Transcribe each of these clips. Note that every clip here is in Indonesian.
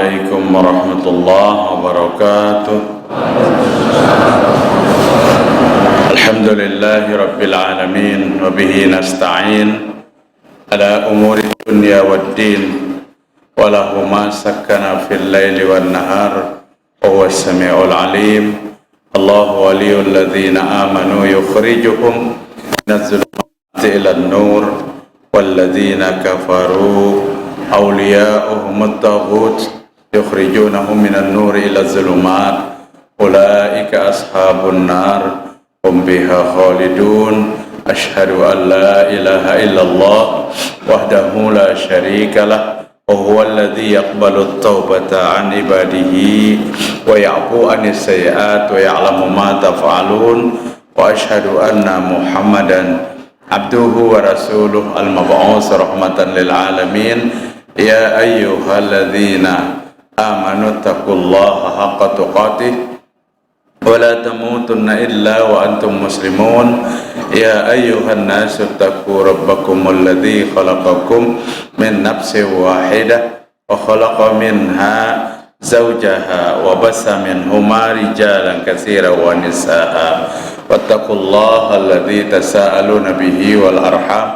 عليكم ورحمة الله وبركاته. الحمد لله رب العالمين وبه نستعين على أمور الدنيا والدين وله ما سكن في الليل والنهار وهو السميع العليم. الله ولي الذين آمنوا يخرجهم من الظلمات إلى النور والذين كفروا أولياؤهم الطاغوت يخرجونهم من النور إلى الظلمات أولئك أصحاب النار هم بها خالدون. أشهد أن لا إله إلا الله وحده لا شريك له وهو الذي يقبل التوبة عن عباده ويعفو عن السيئات ويعلم ما تفعلون. وأشهد أن محمدا عبده ورسوله المبعوث رحمة للعالمين. يا أيها الذين آمنوا اتقوا الله حق تقاته ولا تموتن إلا وأنتم مسلمون. يا أيها الناس اتقوا ربكم الذي خلقكم من نفس واحدة وخلق منها زوجها وبث منهما رجالا كثيرا ونساء واتقوا الله الذي تساءلون به والأرحام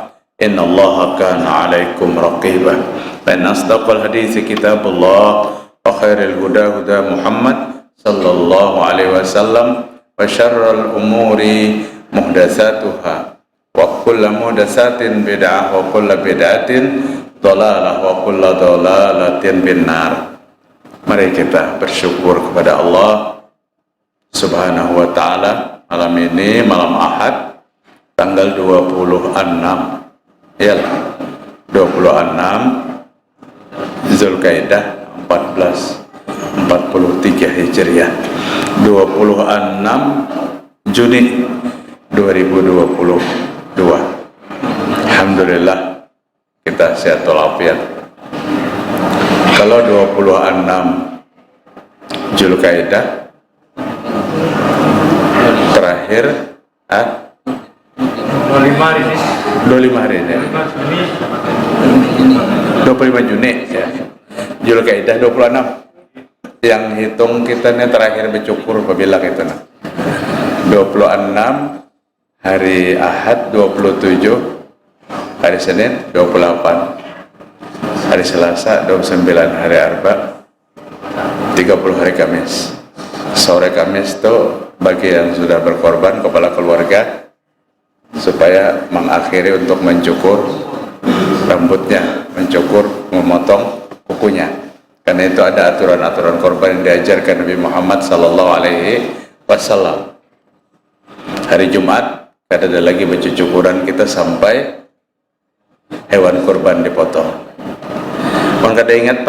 إن الله كان عليكم رقيبا. فإن أصدق الحديث كتاب الله وخير الهدى هدى محمد صلى الله عليه وسلم وشر الأمور محدثاتها وكل محدثات بدعة وكل بدعة ضلالة وكل ضلالة بالنار. Mari kita bersyukur kepada Allah Subhanahu wa Ta'ala. Malam ini malam Ahad tanggal 26 iyalah 26 Zulkaidah 1443 Hijriah, 26 Juni 2022. Alhamdulillah kita sehat walafiat. Kalau 26 Zulkaidah terakhir 25 hari ini 25 Juni ya. Zulkaidah 26 yang hitung kita nih terakhir bercukur apabila kita 26 hari Ahad, 27 hari Senin, 28 hari Selasa, 29 hari Arba, 30 hari Kamis. Sore Kamis itu bagi yang sudah berkorban kepala keluarga supaya mengakhiri untuk mencukur rambutnya, mencukur, memotong kukunya. Karena itu ada aturan-aturan korban yang diajarkan Nabi Muhammad sallallahu alaihi wasallam. Hari Jumat kada ada lagi bercucuran kita sampai hewan korban dipotong. Kalau kada ingat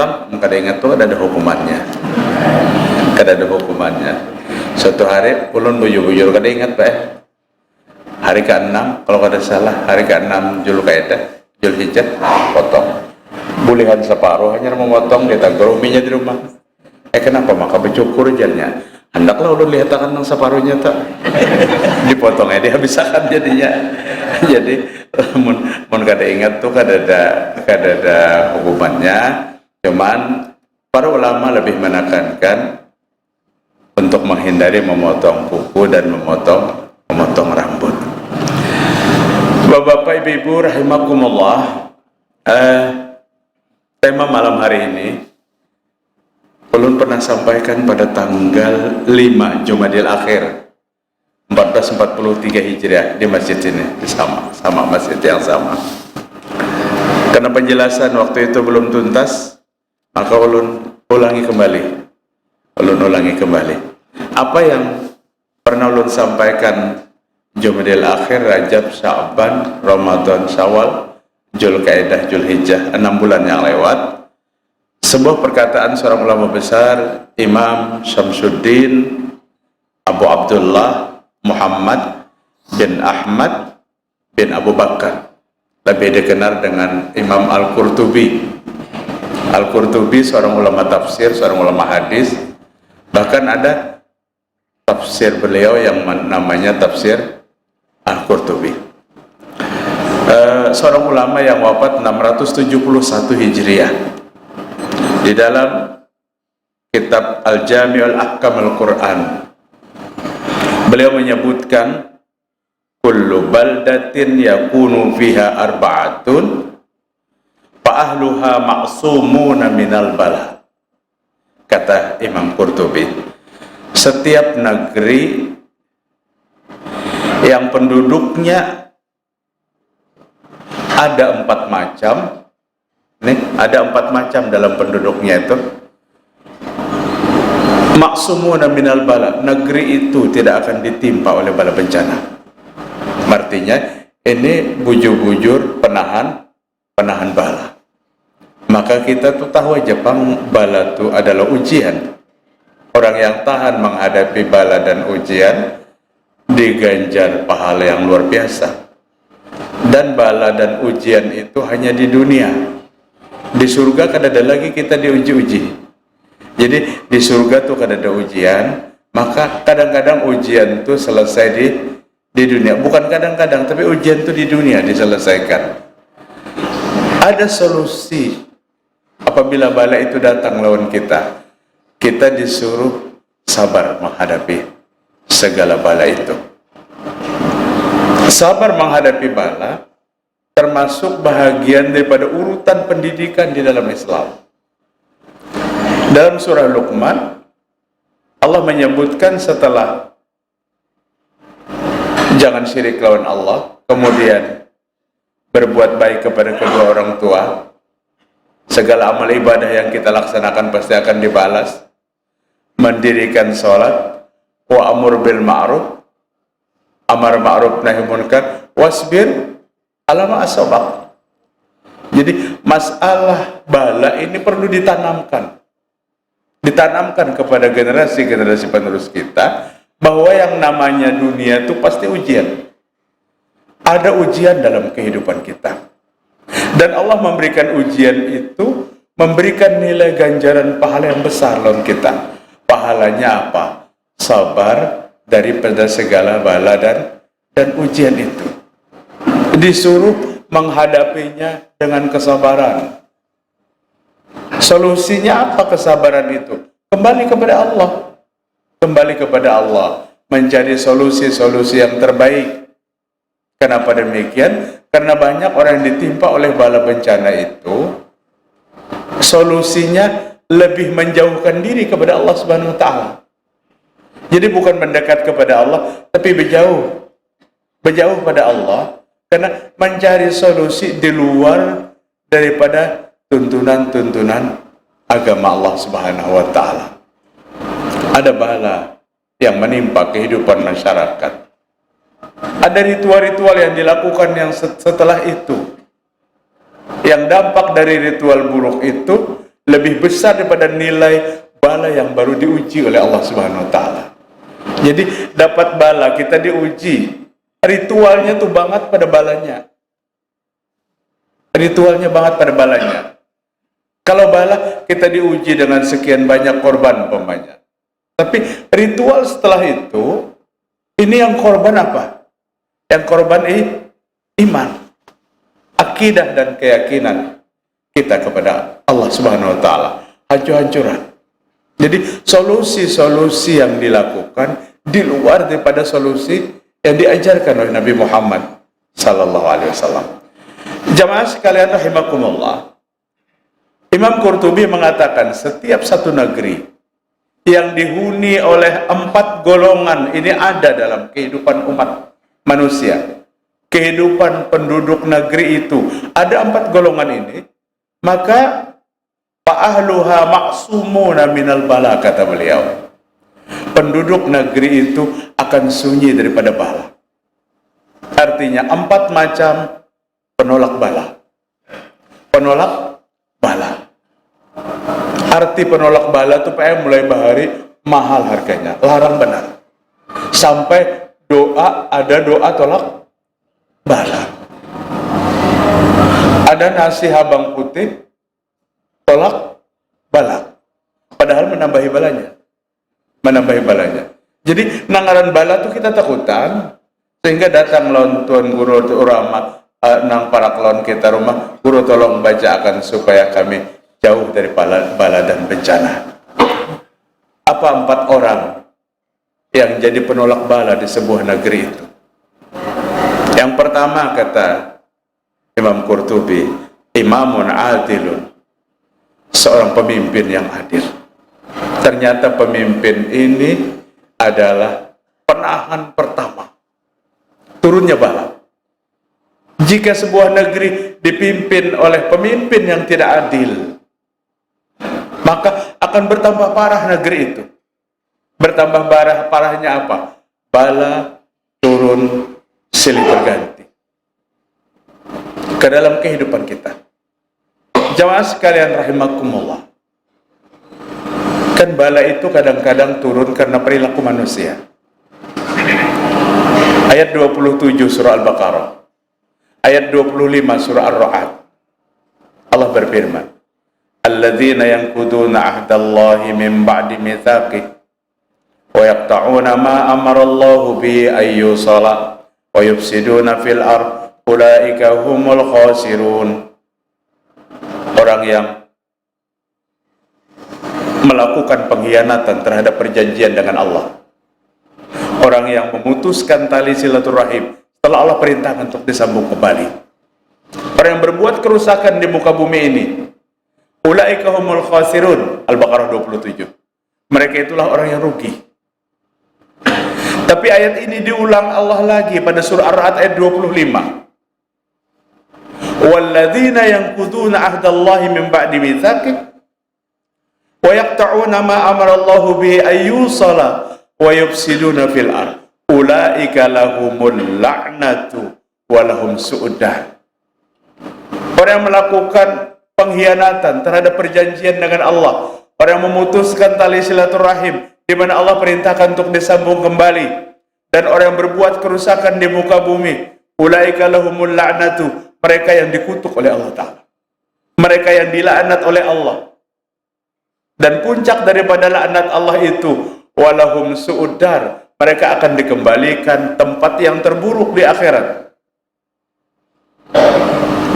tuh ada hukumannya. Kada ada hukumannya. Suatu hari ulun bujur-bujur kada ingat Pak. Hari ke-6 kalau kada salah, hari ke-6 Zulkaidah, Zulhijjah potong. Bulihan separuh hanya memotong di tangguruminya di rumah. Kenapa maka bercukur jadinya? Hendaklah ulun lihatakan yang separuhnya tak dipotong dihabiskan jadinya. Jadi mun kada ingat tuh kada ada hukumannya. Cuman para ulama lebih menekankan untuk menghindari memotong kuku dan memotong rambut. Bapak-bapak, ibu-ibu rahimakumullah, tema malam hari ini ulun pernah sampaikan pada tanggal 5 Jumadil Akhir 1443 Hijriah di masjid ini, sama masjid yang sama. Karena penjelasan waktu itu belum tuntas, maka ulun ulangi kembali. Apa yang pernah ulun sampaikan Jumadil Akhir, Rajab, Sya'ban, Ramadan, Syawal, Zulkaidah, Zulhijjah, 6 bulan yang lewat. Sebuah perkataan seorang ulama besar, Imam Syamsuddin Abu Abdullah Muhammad bin Ahmad bin Abu Bakar, lebih dikenal dengan Imam Al-Qurtubi. Al-Qurtubi seorang ulama tafsir, seorang ulama hadis. Bahkan ada tafsir beliau yang namanya tafsir Al-Qurtubi. Seorang ulama yang wafat 671 Hijriah. Di dalam kitab Al-Jami'ul Ahkam Al-Quran, beliau menyebutkan kullu baldatin yakunu fiha arba'atun fa ahluha ma'sumuna minal bala. Kata Imam Qurtubi, setiap negeri yang penduduknya ada 4 macam, nih ada 4 macam dalam penduduknya itu, maksumuna minal bala, negeri itu tidak akan ditimpa oleh bala bencana. Artinya ini bujur-bujur penahan bala. Maka kita tuh tahu aja bala itu adalah ujian. Orang yang tahan menghadapi bala dan ujian diganjar pahala yang luar biasa. Dan bala dan ujian itu hanya di dunia. Di surga kan ada lagi kita diuji-uji. Jadi di surga tuh kan ada ujian, maka kadang-kadang ujian tuh selesai di dunia. Bukan kadang-kadang, tapi ujian tuh di dunia diselesaikan. Ada solusi apabila bala itu datang lawan kita. Kita disuruh sabar menghadapi segala bala itu. Sabar menghadapi bala termasuk bahagian daripada urutan pendidikan di dalam Islam. Dalam surah Luqman, Allah menyebutkan setelah jangan syirik lawan Allah, kemudian berbuat baik kepada kedua orang tua, segala amal ibadah yang kita laksanakan pasti akan dibalas, mendirikan sholat, wa amur bil ma'ruf, amar ma'ruf nahi munkar, wasbir ala ma asabak. Jadi masalah bala ini perlu ditanamkan kepada generasi-generasi penerus kita, bahwa yang namanya dunia itu pasti ujian. Ada ujian dalam kehidupan kita. Dan Allah memberikan ujian itu, memberikan nilai ganjaran pahala yang besar lawan kita. Pahalanya apa? Sabar daripada segala bala dan ujian itu. Disuruh menghadapinya dengan kesabaran. Solusinya apa kesabaran itu? Kembali kepada Allah. Kembali kepada Allah, mencari solusi-solusi yang terbaik. Kenapa demikian? Karena banyak orang yang ditimpa oleh bala bencana itu, solusinya lebih menjauhkan diri kepada Allah Subhanahu wa Ta'ala. Jadi bukan mendekat kepada Allah, tapi berjauh pada Allah, karena mencari solusi di luar daripada tuntunan-tuntunan agama Allah Subhanahu wa Ta'ala. Ada bala yang menimpa kehidupan masyarakat. Ada ritual-ritual yang dilakukan yang setelah itu, yang dampak dari ritual buruk itu lebih besar daripada nilai bala yang baru diuji oleh Allah Subhanahu wa Ta'ala. Jadi dapat bala, kita diuji, ritualnya tuh banget pada balanya. Ritualnya banget pada balanya. Kalau bala, kita diuji dengan sekian banyak korban umpamanya. Tapi ritual setelah itu, ini yang korban apa? Yang korban iman, akidah dan keyakinan kita kepada Allah Subhanahu wa Ta'ala. Hancur-hancuran. Jadi solusi-solusi yang dilakukan di luar daripada solusi yang diajarkan oleh Nabi Muhammad sallallahu alaihi wasallam. Jamaah sekalian rahimakumullah, Imam Qurtubi mengatakan setiap satu negeri yang dihuni oleh 4 golongan ini ada dalam kehidupan umat manusia. Kehidupan penduduk negeri itu ada 4 golongan ini, maka fa'ahluha ma'sumuna minal bala, kata beliau. Penduduk negeri itu akan sunyi daripada bala. Artinya 4 macam penolak bala. Penolak bala. Arti penolak bala itu mulai bahari mahal harganya, larang benar. Sampai ada doa tolak bala. Ada nasi habang putih tolak bala. Padahal menambahi balanya. Jadi nangaran bala itu kita takutan, sehingga datang lawan tuan guru urama nang para kelon kita rumah, guru tolong bacakan supaya kami jauh dari bala dan bencana. Apa 4 orang yang jadi penolak bala di sebuah negeri itu? Yang pertama, kata Imam Qurtubi, imamun adilun, seorang pemimpin yang adil. Ternyata pemimpin ini adalah penahan pertama turunnya bala. Jika sebuah negeri dipimpin oleh pemimpin yang tidak adil, maka akan bertambah parah negeri itu. Bertambah parahnya apa? Bala turun silih berganti ke dalam kehidupan kita. Jamaah sekalian rahimakumullah, kan bala itu kadang-kadang turun karena perilaku manusia. Ayat 27 surah Al-Baqarah, ayat 25 surah Ar-Ra'd, Allah berfirman, alladzina yanquduna ahdallahi min ba'di mitsaqih wa yaqta'una ma amara Allahu bihi ayyusala wa yufsiduna fil ard ulaika humul khasirun. Orang yang melakukan pengkhianatan terhadap perjanjian dengan Allah, orang yang memutuskan tali silaturahim setelah Allah perintahkan untuk disambung kembali, orang yang berbuat kerusakan di muka bumi ini, ulaika humul khasirun. Al-Baqarah 27. Mereka itulah orang yang rugi. Tapi ayat ini diulang Allah lagi pada surah Ar-Ra'd ayat 25. Walladzina yanquduna ahdallahi min ba'di mitsaqih wa yaqta'una ma amara Allahu bihi ayyusala wa yufsiduna fil ard ulaika lahumul la'natu wa lahum su'uddar. Orang yang melakukan pengkhianatan terhadap perjanjian dengan Allah, orang yang memutuskan tali silaturahim di mana Allah perintahkan untuk disambung kembali, dan orang yang berbuat kerusakan di muka bumi, ulaika lahumul la'natu, mereka yang dikutuk oleh Allah Ta'ala, mereka yang dilaknat oleh Allah. Dan puncak daripada laknat Allah itu, walahum su'uddar, mereka akan dikembalikan tempat yang terburuk di akhirat.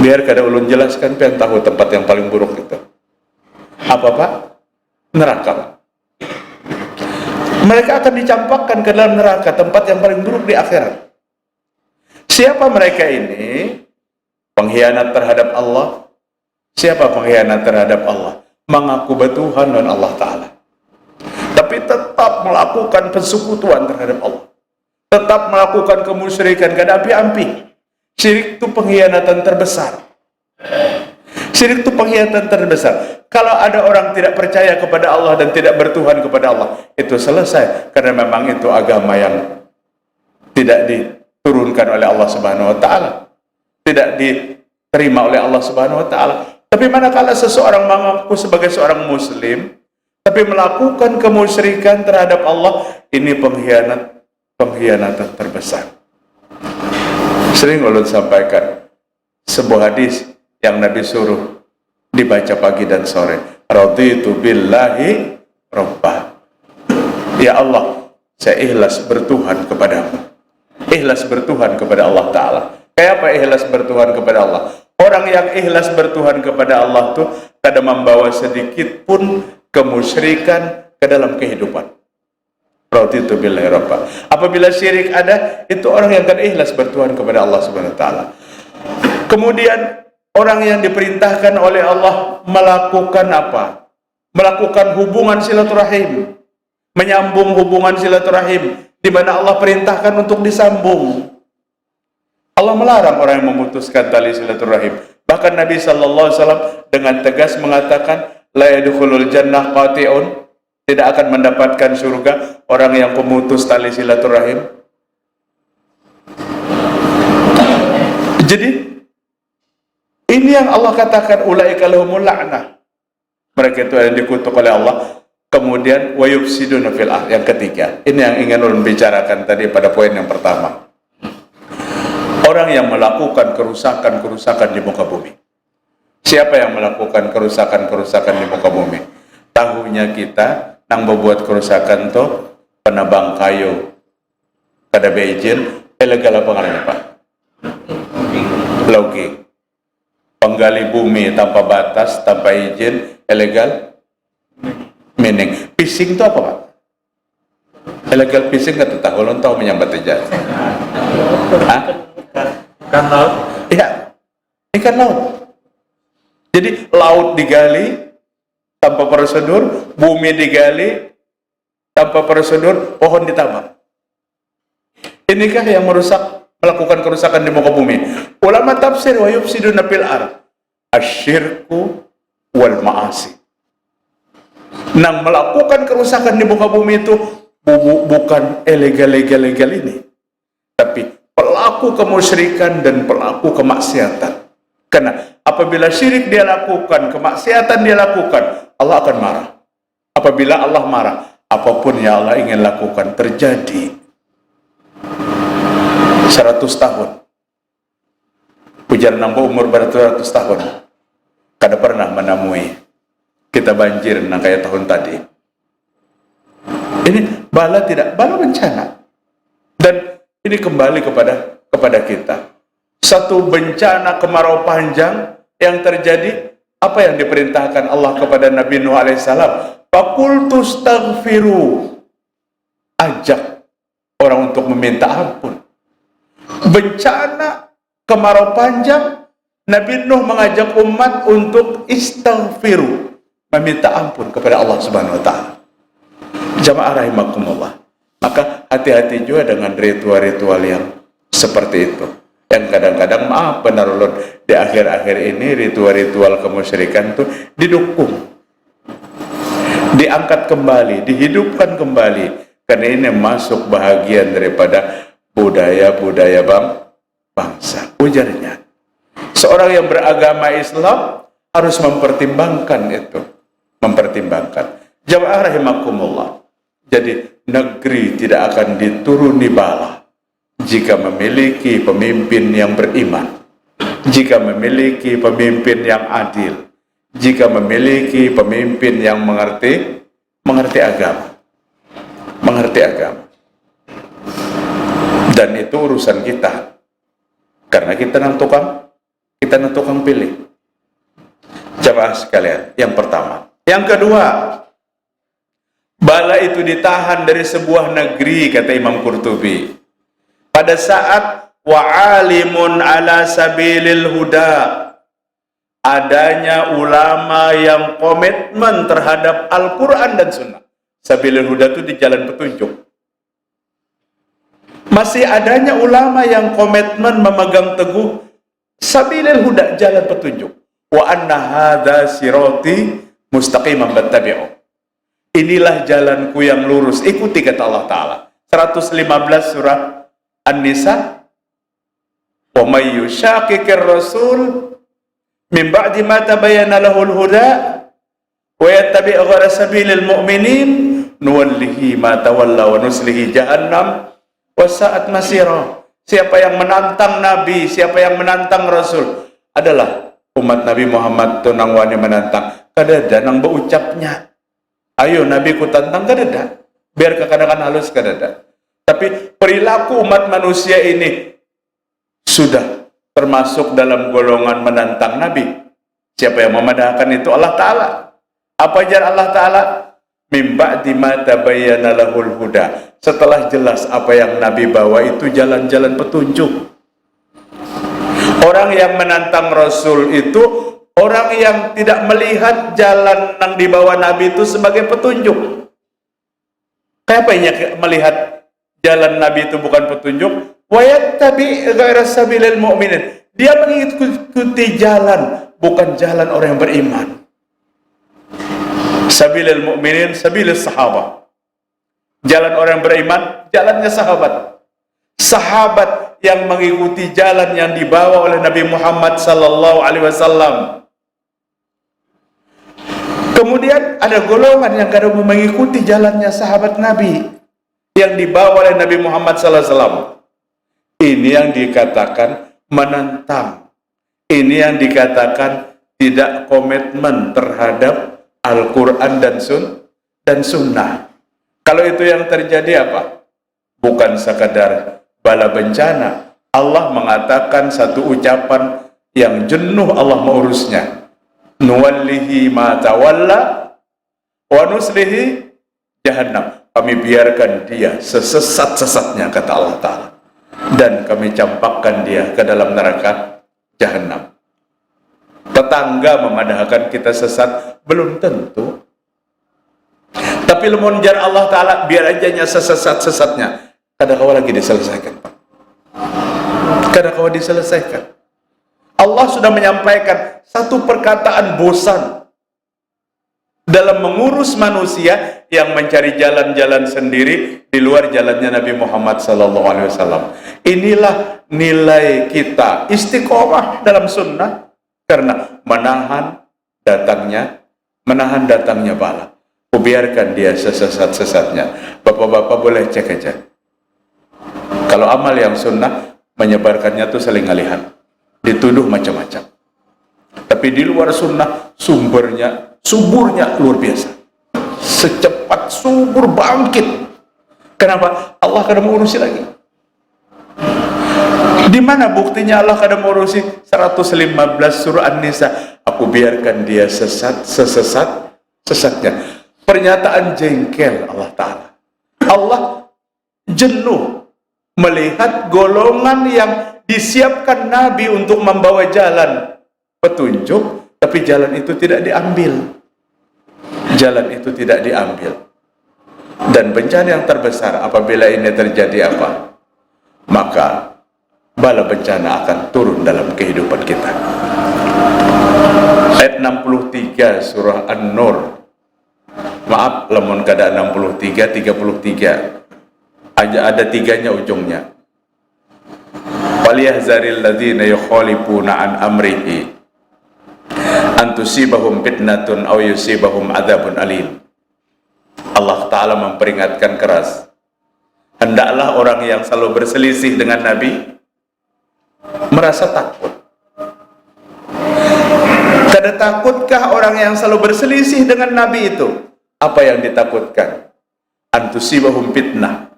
Biar kada ulun jelaskan, pengen tahu tempat yang paling buruk itu apa, Pak? Neraka. Mereka akan dicampakkan ke dalam neraka, tempat yang paling buruk di akhirat. Siapa mereka ini? Pengkhianat terhadap Allah. Siapa pengkhianat terhadap Allah? Mengaku bertuhan dan Allah Ta'ala, tapi tetap melakukan persekutuan terhadap Allah, tetap melakukan kemusyrikan, kada ampi-ampi. Syirik itu pengkhianatan terbesar. Syirik itu pengkhianatan terbesar. Kalau ada orang tidak percaya kepada Allah dan tidak bertuhan kepada Allah, itu selesai, karena memang itu agama yang tidak diturunkan oleh Allah Subhanahu wa Ta'ala, tidak diterima oleh Allah Subhanahu wa Ta'ala. Tapi manakala seseorang mengaku sebagai seorang muslim tapi melakukan kemusyrikan terhadap Allah, ini pengkhianatan terbesar. Sering ulun sampaikan sebuah hadis yang Nabi suruh dibaca pagi dan sore. Raditu billahi rabbah. Ya Allah, saya ikhlas bertuhan kepadamu. Ikhlas bertuhan kepada Allah Ta'ala. Kayak apa ikhlas bertuhan kepada Allah? Orang yang ikhlas bertuhan kepada Allah tuh tidak membawa sedikit pun kemusyrikan ke dalam kehidupan. Raditu billahi rabbah. Apabila syirik ada, itu orang yang kan ikhlas bertuhan kepada Allah Subhanahu wa Ta'ala. Kemudian orang yang diperintahkan oleh Allah melakukan apa? Melakukan hubungan silaturahim, menyambung hubungan silaturahim di mana Allah perintahkan untuk disambung. Allah melarang orang yang memutuskan tali silaturahim. Bahkan Nabi sallallahu alaihi wasallam dengan tegas mengatakan, la yadkhulul jannah qati'un, tidak akan mendapatkan surga orang yang pemutus tali silaturahim. Jadi ini yang Allah katakan, ulaika lahumul la'nah, mereka itu yang dikutuk oleh Allah. Kemudian wa yufsiduna fil ard, yang ketiga. Ini yang ingin ulun bicarakan tadi pada poin yang pertama. Orang yang melakukan kerusakan-kerusakan di muka bumi. Siapa yang melakukan kerusakan-kerusakan di muka bumi? Tahunya kita nang membuat kerusakan tuh penebang kayu kada beizin, ilegal apa ngaranya, Pak? Logging. Penggali bumi tanpa batas, tanpa izin, ilegal. Mining. Fishing itu apa, Pak? Illegal fishing kan tahu ulun tahu menyambat aja. Hah? Ikan laut. Iya, ikan laut. Jadi laut digali tanpa prosedur, bumi digali tanpa prosedur, pohon ditabang. Inikah yang melakukan kerusakan di muka bumi? Ulama tafsir wa yufsiduna fil ardh asyirku wal ma'asi. Nang melakukan kerusakan di muka bumi itu bukan ilegal ini, tapi pelaku kemusyrikan dan pelaku kemaksiatan. Karena apabila syirik dia lakukan, kemaksiatan dia lakukan, Allah akan marah. Apabila Allah marah, apapun yang Allah ingin lakukan terjadi. 100 tahun. Ujar nambah umur beratus tahun. Kada pernah menemui kita banjir nang kayak tahun tadi. Ini bala bencana. Dan ini kembali kepada kita. Satu bencana kemarau panjang yang terjadi, apa yang diperintahkan Allah kepada Nabi Nuh alaihissalam? Faqultu astaghfiru. Ajak orang untuk meminta ampun. Bencana kemarau panjang, Nabi Nuh mengajak umat untuk istaghfiru, meminta ampun kepada Allah Subhanahu wa taala. Jamaah rahimakumullah. Maka hati-hati juga dengan ritual-ritual yang seperti itu. Yang kadang-kadang maaf benar ulun, di akhir-akhir ini ritual-ritual kemusyrikan itu didukung, diangkat kembali, dihidupkan kembali, karena ini masuk bahagian daripada budaya-budaya bangsa. Ujarnya, seorang yang beragama Islam harus mempertimbangkan itu, mempertimbangkan. Jamaah rahimakumullah. Jadi negeri tidak akan dituruni bala jika memiliki pemimpin yang beriman, jika memiliki pemimpin yang adil, jika memiliki pemimpin yang mengerti agama, dan itu urusan kita, karena kita nang tukang pilih. Jamaah sekalian, yang pertama. Yang kedua, bala itu ditahan dari sebuah negeri, kata Imam Qurtubi, pada saat wa'alimun ala sabilil huda, adanya ulama yang komitmen terhadap Al-Quran dan Sunnah. Sabilil huda itu di jalan petunjuk. Masih adanya ulama yang komitmen memegang teguh sabilil huda, jalan petunjuk. Wa anna hadza sirati mustaqiman fattabi'u. Inilah jalanku yang lurus, ikuti, kata Allah Ta'ala. 115 surah An-Nisa. Wa may yushaqiqir rasul min ba'di ma tabayyana lahul huda wa yattabi' ghayra sabilil mu'minin nuwallihi ma tawalla wa nuslihi jahannam wa sa'at masira. Siapa yang menantang Nabi, siapa yang menantang Rasul adalah umat Nabi Muhammad. Tunang wani menantang, kadada nang berucapnya, ayo Nabi ku tantang, kadada, biar kekadakan halus, kadada. Tapi perilaku umat manusia ini sudah termasuk dalam golongan menantang Nabi. Siapa yang memadahkan itu? Allah Ta'ala. Apa ajar Allah Ta'ala? Min ba'di ma tabayyana lahul huda. Setelah jelas apa yang Nabi bawa itu jalan-jalan petunjuk. Orang yang menantang Rasul itu orang yang tidak melihat jalan yang dibawa Nabi itu sebagai petunjuk. Kenapa melihat jalan Nabi itu bukan petunjuk? Wa yattabi' ghayra sabilil mu'minin. Dia mengikuti jalan, bukan jalan orang yang beriman. Sabilil mu'minin, sabilil sahabat. Jalan orang yang beriman, jalannya sahabat. Sahabat yang mengikuti jalan yang dibawa oleh Nabi Muhammad sallallahu alaihi wasallam. Kemudian ada golongan yang kadang mengikuti jalannya sahabat Nabi yang dibawa oleh Nabi Muhammad sallallahu alaihi wasallam. Ini yang dikatakan menentang. Ini yang dikatakan tidak komitmen terhadap Al-Quran dan Sunnah. Kalau itu yang terjadi apa? Bukan sekadar bala bencana. Allah mengatakan satu ucapan yang jenuh Allah mengurusnya. Nuwallihi ma tawalla wa nuslihi jahannam. kami biarkan dia sesesat-sesatnya, kata Allah Ta'ala, dan kami campakkan dia ke dalam neraka Jahannam. Tetangga memadahkan kita sesat, belum tentu. Tapi lemun jar Allah Ta'ala, biar aja nya sesat-sesatnya, kadang-kadang lagi diselesaikan, Pak. Kadang-kadang diselesaikan. Allah sudah menyampaikan satu perkataan bosan dalam mengurus manusia yang mencari jalan-jalan sendiri di luar jalannya Nabi Muhammad SAW. Inilah nilai kita istiqomah dalam sunnah, karena menahan datangnya bala. Biarkan dia sesat-sesatnya. Bapak-bapak boleh cek aja. Kalau amal yang sunnah, menyebarkannya tuh saling ngalihan, dituduh macam-macam. Tapi di luar sunnah, suburnya luar biasa. Secepat subur bangkit. Kenapa? Allah kadang mengurusi lagi. Di mana buktinya Allah kadang mengurusi? 115 surah An-Nisa. Aku biarkan dia sesatnya. Pernyataan jengkel Allah Ta'ala. Allah jenuh melihat golongan yang disiapkan Nabi untuk membawa jalan petunjuk, tapi jalan itu tidak diambil. Dan bencana yang terbesar apabila ini terjadi apa? Maka bala bencana akan turun dalam kehidupan kita. Ayat 63 surah An-Nur. Maaf, lamun kada 63, 33. Ada tiganya ujungnya. Waliyahzaril ladzina yukhalifuna an amrihi an tusibahum fitnatun aw yusibahum adzabun alim. Allah Ta'ala memperingatkan keras, hendaklah orang yang selalu berselisih dengan Nabi merasa takut. Kada takutkah orang yang selalu berselisih dengan Nabi itu? Apa yang ditakutkan? Antusibahum fitnah.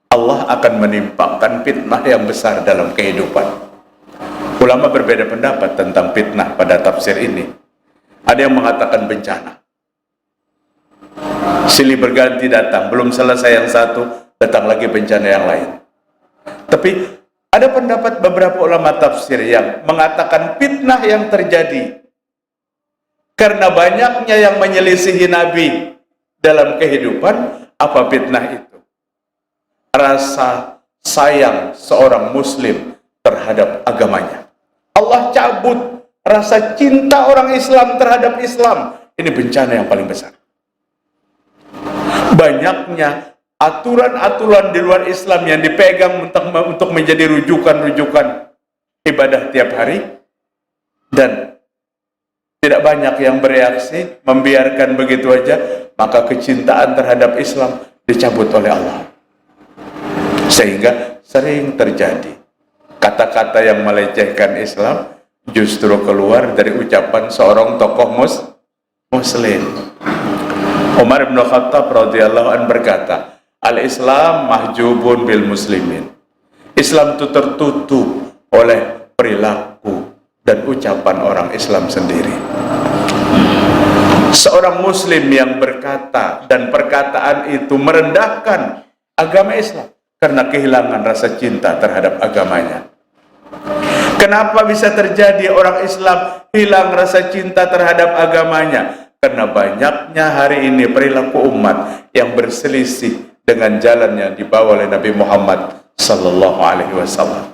Allah akan menimpakan fitnah yang besar dalam kehidupan. Ulama berbeda pendapat tentang fitnah pada tafsir ini. Ada yang mengatakan bencana. Silih berganti datang, belum selesai yang satu, datang lagi bencana yang lain. Tapi ada pendapat beberapa ulama tafsir yang mengatakan fitnah yang terjadi karena banyaknya yang menyelisihi Nabi dalam kehidupan. Apa fitnah itu? Rasa sayang seorang muslim terhadap agamanya. Allah cabut rasa cinta orang Islam terhadap Islam. Ini bencana yang paling besar. Banyaknya aturan-aturan di luar Islam yang dipegang untuk menjadi rujukan-rujukan ibadah tiap hari, dan tidak banyak yang bereaksi, membiarkan begitu aja, maka kecintaan terhadap Islam dicabut oleh Allah. Sehingga sering terjadi kata-kata yang melecehkan Islam justru keluar dari ucapan seorang tokoh muslim. Umar bin Khattab radhiyallahu anhu berkata, al-Islam mahjubun bil muslimin. Islam itu tertutup oleh perilaku dan ucapan orang Islam sendiri. Seorang muslim yang berkata dan perkataan itu merendahkan agama Islam karena kehilangan rasa cinta terhadap agamanya. Kenapa bisa terjadi orang Islam hilang rasa cinta terhadap agamanya? Karena banyaknya hari ini perilaku umat yang berselisih dengan jalan yang dibawa oleh Nabi Muhammad sallallahu alaihi wasallam.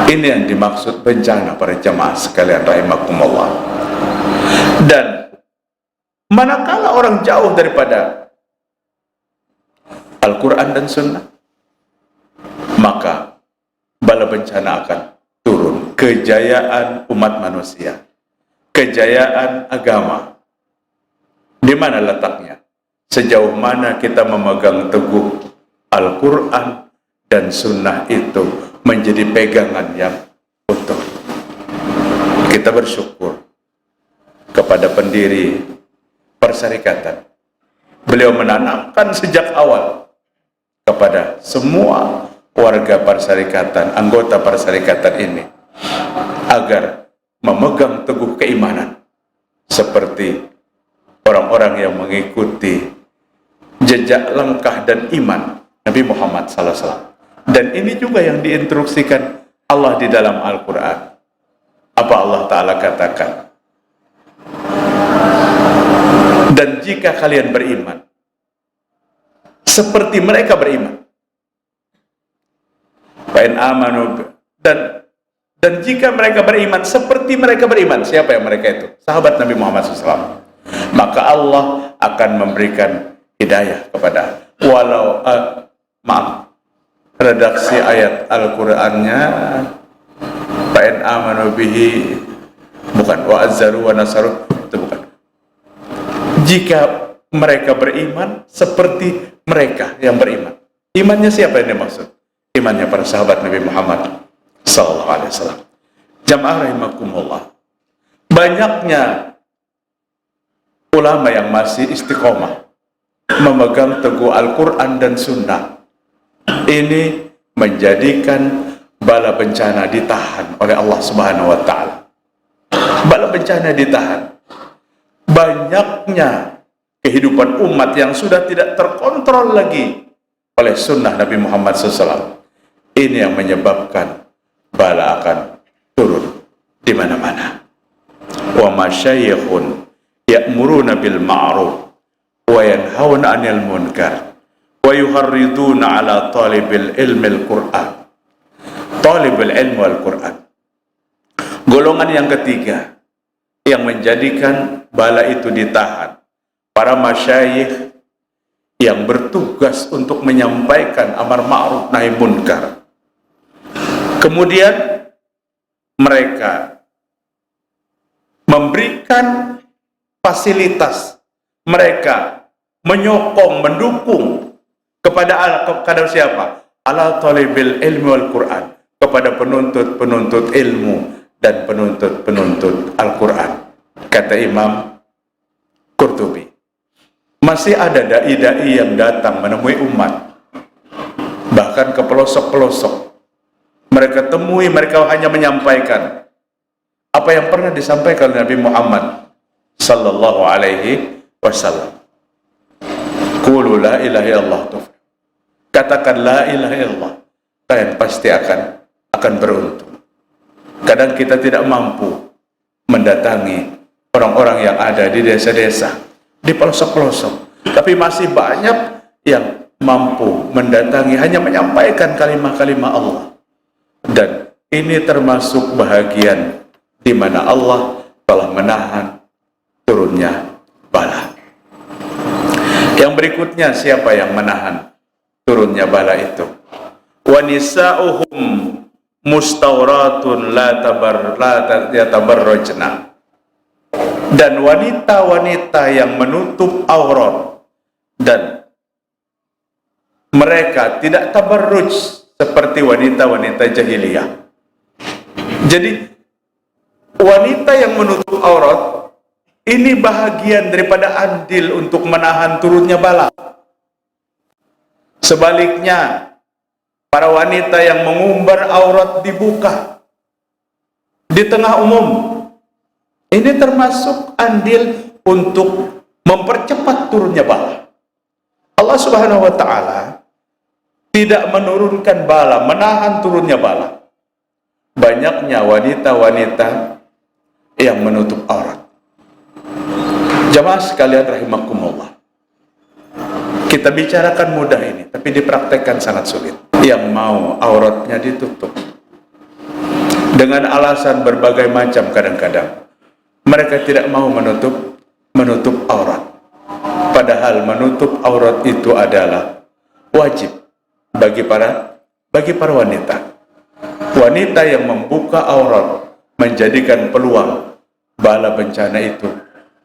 Ini yang dimaksud bencana para jemaah sekalian rahimakumullah. Dan manakala orang jauh daripada Al-Quran dan Sunnah, maka bala bencana akan turun. Kejayaan umat manusia, kejayaan agama, di mana letaknya? Sejauh mana kita memegang teguh Al-Quran dan Sunnah itu menjadi pegangan yang utuh. Kita bersyukur kepada pendiri perserikatan. Beliau menanamkan sejak awal kepada semua warga perserikatan, anggota perserikatan ini, agar memegang teguh keimanan seperti orang-orang yang mengikuti jejak langkah dan iman Nabi Muhammad SAW. Dan ini juga yang diinstruksikan Allah di dalam Al-Quran. Apa Allah Ta'ala katakan? Dan jika kalian beriman seperti mereka beriman, fa'in amanu, dan jika mereka beriman seperti mereka beriman. Siapa yang mereka itu? Sahabat Nabi Muhammad SAW. Maka Allah akan memberikan hidayah kepada, walau redaksi ayat Al-Qur'annya fa'in amanu bihi, bukan wa azzaru wa nasaru, itu bukan. Jika mereka beriman seperti mereka yang beriman. Imannya siapa yang dimaksud? Imannya para sahabat Nabi Muhammad sallallahu alaihi wasallam. Jamaah rahimakumullah. Banyaknya ulama yang masih istiqomah memegang teguh Al-Quran dan Sunnah. Ini menjadikan bala bencana ditahan oleh Allah Subhanahu wa Ta'ala. Bala bencana ditahan. Banyaknya kehidupan umat yang sudah tidak terkontrol lagi oleh sunnah Nabi Muhammad SAW. Ini yang menyebabkan bala akan turun di mana-mana. Wa masyayikhun ya'muruna bil ma'ruf wa yanhauna 'anil munkar wa yuharriduna 'ala talibil ilmi al-Qur'an. Talibul ilmi al-Qur'an. Golongan yang ketiga yang menjadikan bala itu ditahan, para masyayikh yang bertugas untuk menyampaikan amar ma'ruf nahi munkar. Kemudian mereka memberikan fasilitas, mereka menyokong, mendukung kepada siapa? Ala talibil ilmi wal Qur'an, kepada penuntut-penuntut ilmu dan penuntut-penuntut Al-Quran. Kata Imam Qurtubi, masih ada dai-dai yang datang menemui umat, bahkan ke pelosok-pelosok. Mereka temui, mereka hanya menyampaikan apa yang pernah disampaikan Nabi Muhammad sallallahu alaihi wasallam. Qulu la ilaha illallah, katakan la ilaha illallah, kalian pasti akan beruntung. Kadang kita tidak mampu mendatangi orang-orang yang ada di desa-desa, di pelosok-pelosok, tapi masih banyak yang mampu mendatangi, hanya menyampaikan kalimat-kalimat Allah. Dan ini termasuk bahagian di mana Allah telah menahan turunnya bala. Yang berikutnya, siapa yang menahan turunnya bala itu? Wa nisa'uhum mustauratun la yatabarrajna. Dan wanita-wanita yang menutup aurat dan mereka tidak tabarruj seperti wanita-wanita jahiliyah. Jadi wanita yang menutup aurat ini bahagian daripada andil untuk menahan turunnya bala. Sebaliknya, para wanita yang mengumbar aurat dibuka di tengah umum, ini termasuk andil untuk mempercepat turunnya bala. Allah Subhanahu wa Ta'ala tidak menurunkan bala, menahan turunnya bala. Banyaknya wanita-wanita yang menutup aurat. Jamaah sekalian rahimakumullah, kita bicarakan mudah ini, tapi dipraktekkan sangat sulit. Yang mau auratnya ditutup dengan alasan berbagai macam, kadang-kadang mereka tidak mau menutup aurat. Padahal menutup aurat itu adalah wajib bagi para wanita. Wanita yang membuka aurat menjadikan peluang bala bencana itu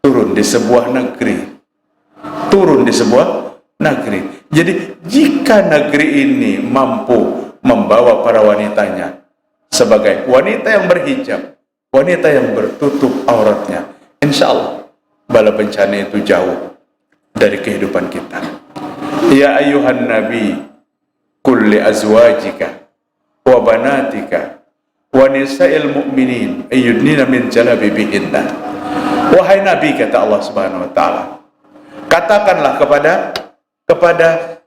turun di sebuah negeri. Jadi jika negeri ini mampu membawa para wanitanya sebagai wanita yang berhijab, wanita yang bertutup auratnya, insya Allah bala bencana itu jauh dari kehidupan kita. Ya ayuhan nabi, kulli azwajika wa banatika wa nisa'il mu'minin ayyudnina min jalabibihinna. Wahai Nabi, kata Allah Subhanahu wa Ta'ala, katakanlah kepada kepada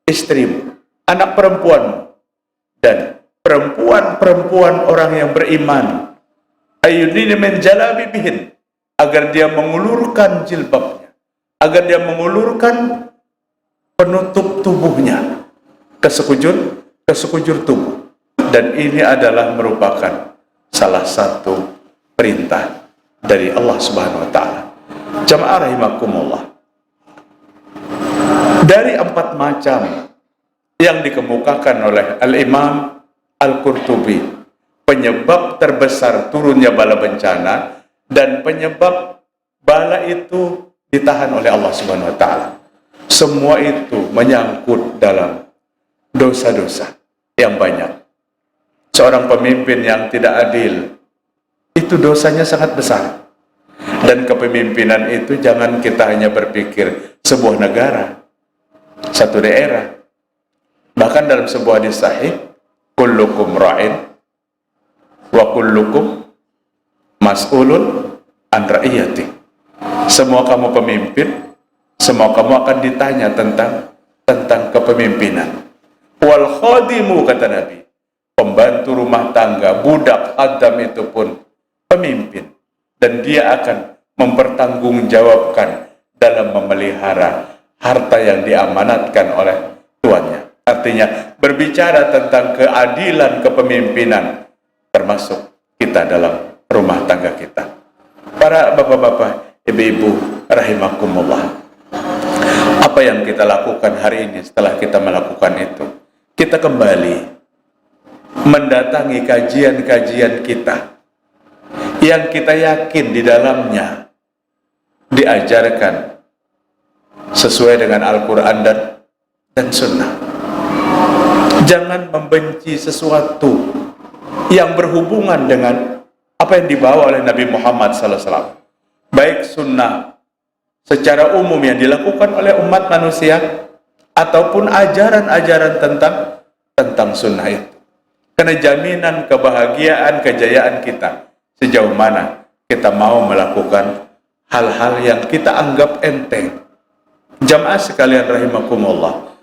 istrimu, anak perempuanmu, dan perempuan-perempuan orang yang beriman, ayyudina min jalabibihin, agar dia mengulurkan jilbabnya, agar dia mengulurkan penutup tubuhnya ke sekujur tubuh. Dan ini adalah merupakan salah satu perintah dari Allah Subhanahu wa taala. Jamaah rahimakumullah. Dari 4 macam yang dikemukakan oleh Al-Imam Al-Qurtubi, penyebab terbesar turunnya bala bencana dan penyebab bala itu ditahan oleh Allah Subhanahu wa taala, semua itu menyangkut dalam dosa-dosa yang banyak. Seorang pemimpin yang tidak adil, itu dosanya sangat besar. Dan kepemimpinan itu jangan kita hanya berpikir sebuah negara, satu daerah. Bahkan dalam sebuah hadis sahih, kullukum ra'in wa kullukum mas'ulun an ra'iyati. Semua kamu pemimpin, semua kamu akan ditanya tentang kepemimpinan. Wal khadimu, kata Nabi, pembantu rumah tangga, budak adam itu pun pemimpin, dan dia akan mempertanggungjawabkan dalam memelihara harta yang diamanatkan oleh tuannya. Artinya berbicara tentang keadilan kepemimpinan, termasuk kita dalam rumah tangga kita. Para bapak-bapak, ibu-ibu rahimakumullah, apa yang kita lakukan hari ini setelah kita melakukan itu? Kita kembali mendatangi kajian-kajian kita yang kita yakin di dalamnya diajarkan sesuai dengan Al-Quran dan Sunnah. Jangan membenci sesuatu yang berhubungan dengan apa yang dibawa oleh Nabi Muhammad SAW, baik sunnah secara umum yang dilakukan oleh umat manusia ataupun ajaran-ajaran tentang sunnah itu. Karena jaminan kebahagiaan, kejayaan kita sejauh mana kita mau melakukan hal-hal yang kita anggap enteng. Jamaah sekalian rahimakumullah,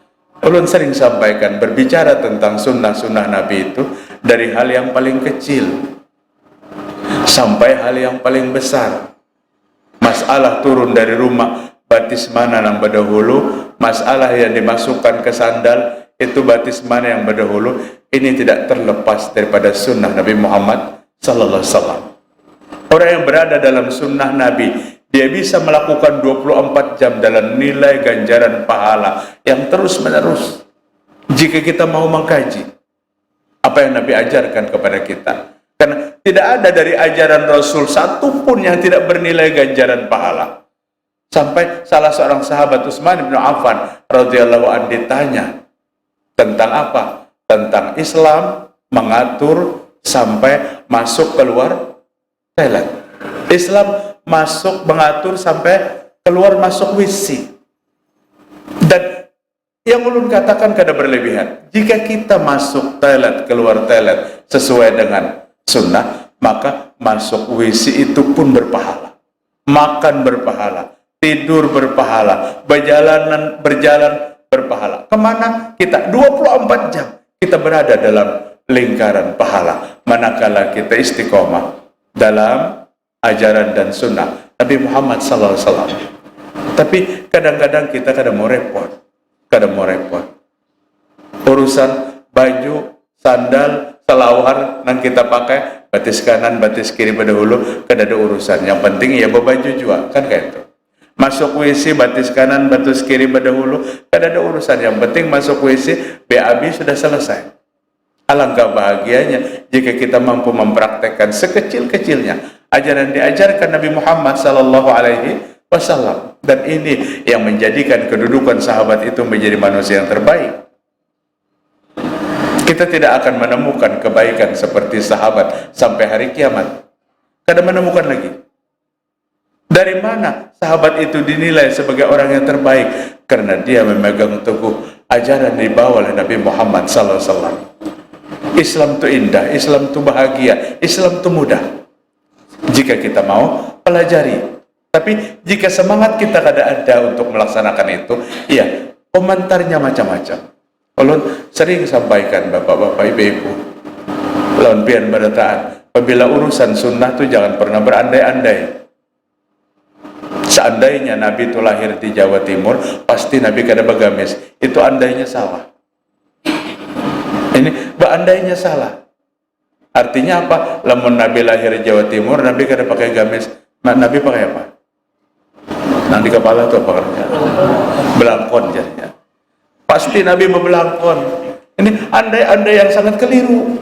ulun sering sampaikan, berbicara tentang sunnah-sunnah Nabi itu dari hal yang paling kecil sampai hal yang paling besar. Masalah turun dari rumah, batis mana yang berdahulu, masalah yang dimasukkan ke sandal, itu batis mana yang berdahulu, ini tidak terlepas daripada sunnah Nabi Muhammad sallallahu alaihi wasallam. Orang yang berada dalam sunnah Nabi, dia bisa melakukan 24 jam dalam nilai ganjaran pahala yang terus menerus. Jika kita mau mengkaji apa yang Nabi ajarkan kepada kita, karena tidak ada dari ajaran Rasul satu pun yang tidak bernilai ganjaran pahala. Sampai salah seorang sahabat, Utsman bin Affan radhiyallahu anhu, ditanya tentang apa? Tentang Islam mengatur sampai masuk keluar toilet. Islam mengatur sampai keluar masuk WC. Dan yang ulun katakan kada berlebihan, jika kita masuk toilet, keluar toilet sesuai dengan sunnah, maka masuk WC itu pun berpahala, makan berpahala, tidur berpahala, berjalan berpahala. Kemana kita? 24 jam kita berada dalam lingkaran pahala, manakala kita istiqomah dalam ajaran dan sunnah Nabi Muhammad SAW. Tapi kadang-kadang kita kadang mau repot. Urusan baju, sandal, selawar yang kita pakai, batis kanan, batis kiri berdahulu, kada ada urusan. Yang penting ya bawa baju juga, kan kayak itu. Masuk WC, batis kanan, batis kiri berdahulu, kada ada urusan. Yang penting masuk WC, BAB sudah selesai. Alangkah bahagianya jika kita mampu mempraktekkan sekecil-kecilnya ajaran diajarkan Nabi Muhammad sallallahu alaihi wasallam, dan ini yang menjadikan kedudukan sahabat itu menjadi manusia yang terbaik. Kita tidak akan menemukan kebaikan seperti sahabat sampai hari kiamat. Kada menemukan lagi. Dari mana sahabat itu dinilai sebagai orang yang terbaik? Karena dia memegang teguh ajaran dibawa oleh Nabi Muhammad sallallahu alaihi wasallam. Islam itu indah, Islam itu bahagia, Islam itu mudah jika kita mau pelajari. Tapi jika semangat kita kada ada untuk melaksanakan itu, iya, komentarnya macam-macam. Ulun sering sampaikan bapak-bapak, ibu-ibu, lawan pian berataan, apabila urusan sunnah itu jangan pernah berandai-andai. Seandainya Nabi itu lahir di Jawa Timur, pasti Nabi kada bagamis. Itu andainya salah. Ini berandainya salah. Artinya apa? Lamun Nabi lahir di Jawa Timur, Nabi kada pakai gamis. Nabi pakai apa? Nah di kepala itu apa kerja? Belangkon jadinya. Pasti Nabi membelangkon. Ini andai-andai yang sangat keliru.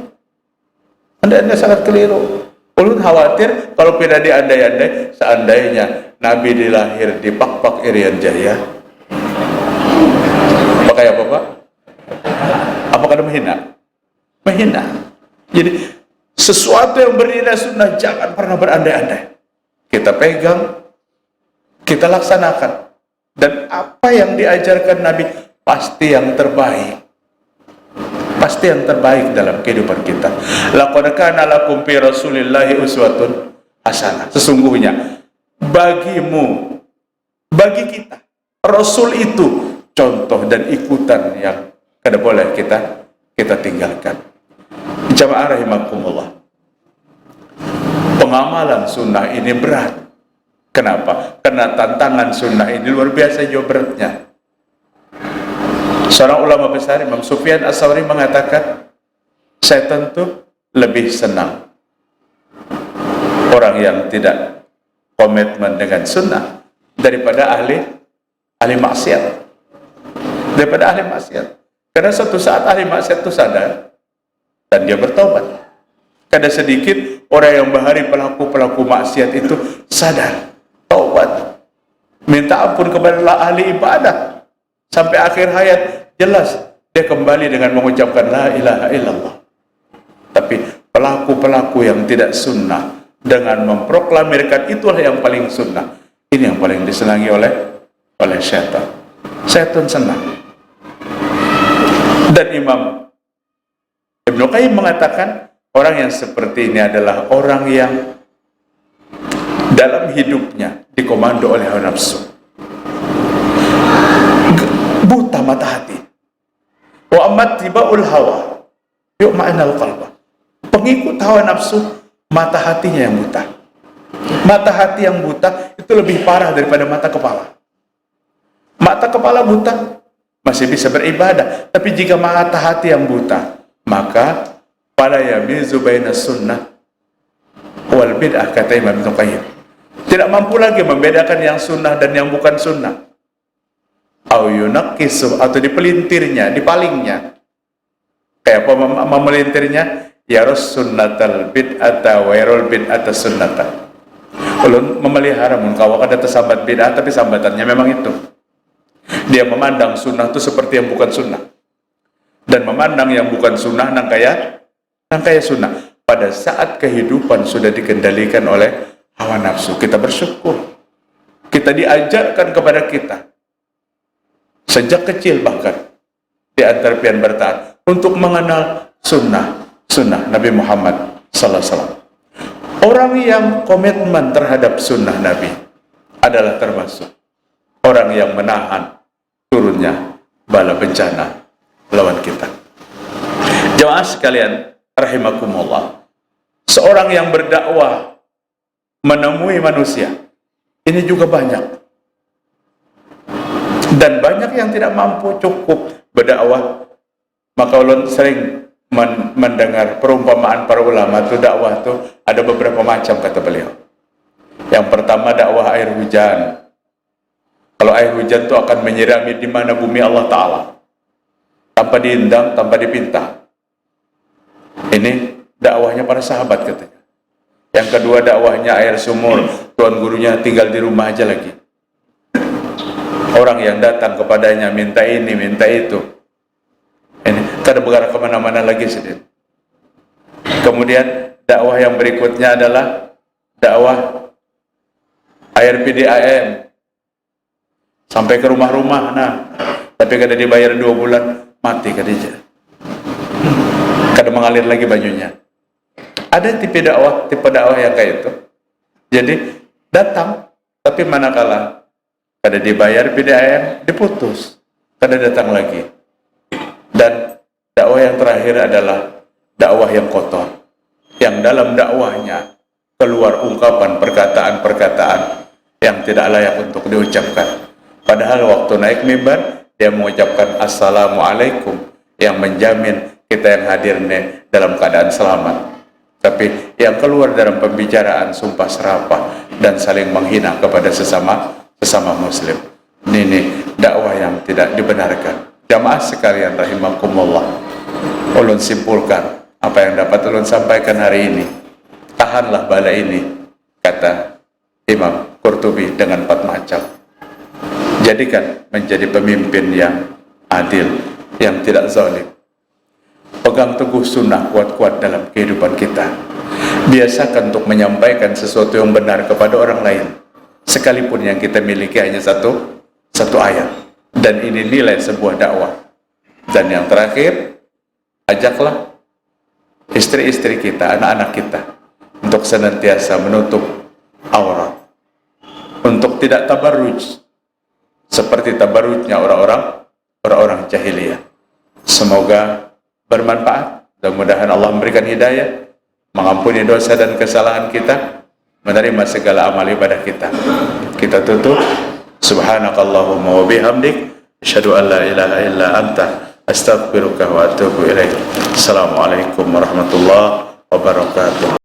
Andai-andai sangat keliru. Ulun khawatir kalau tidak diandai-andai, seandainya Nabi dilahir di Pak Irian Jaya, pakai apa Pak? Apakah menghina? Menghina. Jadi sesuatu yang bernilai sunnah jangan pernah berandai-andai. Kita pegang, kita laksanakan, dan apa yang diajarkan Nabi pasti yang terbaik. Pasti yang terbaik dalam kehidupan kita. Laqad kana lakum fi Rasulillahi uswatun hasanah. Sesungguhnya bagimu, bagi kita, Rasul itu contoh dan ikutan yang kada boleh kita tinggalkan. Jamaah rahimakumullah. Pengamalan sunnah ini berat. Kenapa? Karena tantangan sunnah ini luar biasa jauh beratnya. Seorang ulama besar, Imam Sufyan Ats-Tsauri mengatakan, saya tentu lebih senang orang yang tidak komitmen dengan sunnah daripada ahli maksiat. Daripada ahli maksiat. Karena suatu saat ahli maksiat itu sadar dan dia bertobat. Kada sedikit orang yang bahari pelaku maksiat itu sadar, taubat, minta ampun kepada ahli ibadah. Sampai akhir hayat jelas dia kembali dengan mengucapkan la ilaha illallah. Tapi pelaku yang tidak sunnah dengan memproklamirkan itulah yang paling sunnah, ini yang paling disenangi oleh syaitan. Syaitan senang. Dan Imam Ibnu Qayyim mengatakan orang yang seperti ini adalah orang yang dalam hidupnya dikomando oleh hawa nafsu, buta mata hati. Wa amattibaul hawa yu'ma'anal qalba. Pengikut hawa nafsu, mata hatinya yang buta. Mata hati yang buta itu lebih parah daripada mata kepala. Mata kepala buta masih bisa beribadah, tapi jika mata hati yang buta, maka fala yamizu baina sunnah wal bid'ah, kata Imam Ibnu Qayyim. Tidak mampu lagi membedakan yang sunnah dan yang bukan sunnah. Au yunaqqisu, atau dipelintirnya, dipalingnya. Kayak apa memelintirnya? Ya sunnatal bid'ata wa yarul bid'ata sunnata. Ulun memelihara mun kawa kada tersambat bid'ah, tapi sambatannya memang itu. Dia memandang sunnah itu seperti yang bukan sunnah, dan memandang yang bukan sunnah nang kaya sunnah. Pada saat kehidupan sudah dikendalikan oleh hawa nafsu, kita bersyukur. Kita diajarkan kepada kita sejak kecil, bahkan di antara pian bertahan untuk mengenal sunnah Nabi Muhammad sallallahu alaihi wasallam. Orang yang komitmen terhadap sunnah Nabi adalah termasuk orang yang menahan turunnya bala bencana lawan kita. Jemaah sekalian rahimakumullah, seorang yang berdakwah menemui manusia ini juga banyak. Dan banyak yang tidak mampu cukup berdakwah. Maka ulun sering mendengar perumpamaan para ulama itu, dakwah itu ada beberapa macam, kata beliau. Yang pertama dakwah air hujan. Kalau air hujan itu akan menyirami di mana bumi Allah Ta'ala, tanpa diundang, tanpa dipinta. Ini dakwahnya para sahabat katanya. Yang kedua dakwahnya air sumur. Tuan gurunya tinggal di rumah aja lagi. Orang yang datang kepadanya minta ini, minta itu. Ini kada bergerak kemana-mana lagi sedih. Kemudian dakwah yang berikutnya adalah dakwah air PDAM. Sampai ke rumah-rumah, nah, tapi kada dibayar 2 bulan, mati kadija. Kada mengalir lagi bajunya. Ada tipe dakwah yang kayak itu. Jadi datang, tapi manakala kada dibayar PDAM, diputus. Karena datang lagi. Dan dakwah yang terakhir adalah dakwah yang kotor, yang dalam dakwahnya keluar ungkapan perkataan-perkataan yang tidak layak untuk diucapkan. Padahal waktu naik mimbar dia mengucapkan Assalamualaikum, yang menjamin kita yang hadir dalam keadaan selamat. Tapi yang keluar dalam pembicaraan sumpah serapah dan saling menghina kepada sesama muslim. Ini dakwah yang tidak dibenarkan. Jamaah sekalian rahimakumullah, ulun simpulkan apa yang dapat ulun sampaikan hari ini. Tahanlah bala ini, kata Imam Qurtubi, dengan 4 macam. Jadikan menjadi pemimpin yang adil, yang tidak zalim. Pegang teguh sunnah kuat-kuat dalam kehidupan kita. Biasakan untuk menyampaikan sesuatu yang benar kepada orang lain, sekalipun yang kita miliki hanya satu ayat. Dan ini nilai sebuah dakwah. Dan yang terakhir, ajaklah istri-istri kita, anak-anak kita, untuk senantiasa menutup aurat, untuk tidak tabarruj seperti tabarrujnya orang-orang jahiliyah. Semoga bermanfaat, dan mudah-mudahan Allah memberikan hidayah, mengampuni dosa dan kesalahan kita, menerima segala amal ibadah kita. Kita tutup. Subhanakallahumma wa bihamdik, asyhadu an la ilaha illa anta, astaghfiruka wa atubu ilaik. Assalamualaikum warahmatullahi wabarakatuh.